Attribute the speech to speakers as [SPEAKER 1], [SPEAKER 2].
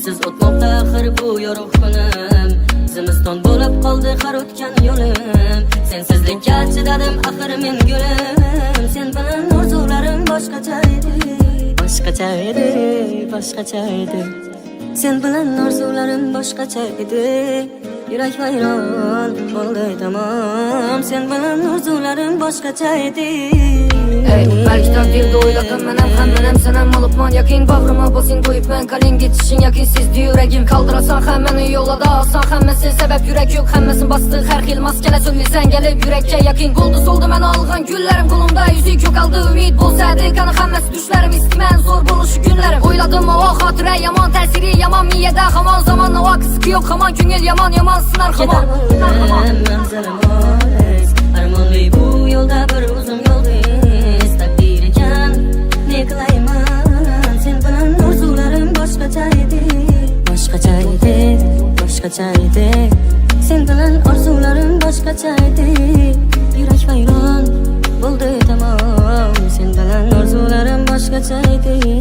[SPEAKER 1] sensiz o'tmoqda axir bu yorug' kunim. Zimiston bo'lib qoldi har o'tgan yo'lim. Sensizlikka chidadim axir men gulim. Sen bilan orzularim boshqacha edi. Boshqacha edi, boshqacha edi. Sen bilan orzularim boshqacha edi. Yurak vayron bo'ldi tamom. Sen bilan orzularim boshqacha edi.
[SPEAKER 2] Belki takdirde o'yladim men ham sanam olibman yakin bag'rima bosing qo'yibman qaling ketishing yakinsizdi yuragim qaldirasan hammani yo'lada olsan hammasi sabab yurak yo'q hammasini bosdi har xil maskala so'llisan gelib yurakka yakin bo'ldi soldi men olgan gullarim qo'limda yuzik yo'q qoldi umid bo'lsa qani hammasi tushlarim istiman zo'r bo'lishi kunlarim o'yladim o xotira yomon ta'siri yomon miyada hamon zamon o qiziq yo'q hamon ko'ngil yomon sinar hamon
[SPEAKER 1] manzaram olis armonli bu yo'lda bir uzun yo'ldiz taqdir ekan ne qilayman sen bilan orzularim boshqacha edi boshqacha edi boshqacha edi sen bilan orzularim boshqacha edi yurak vayron bo'ldi tamom sen bilan orzularim boshqacha edi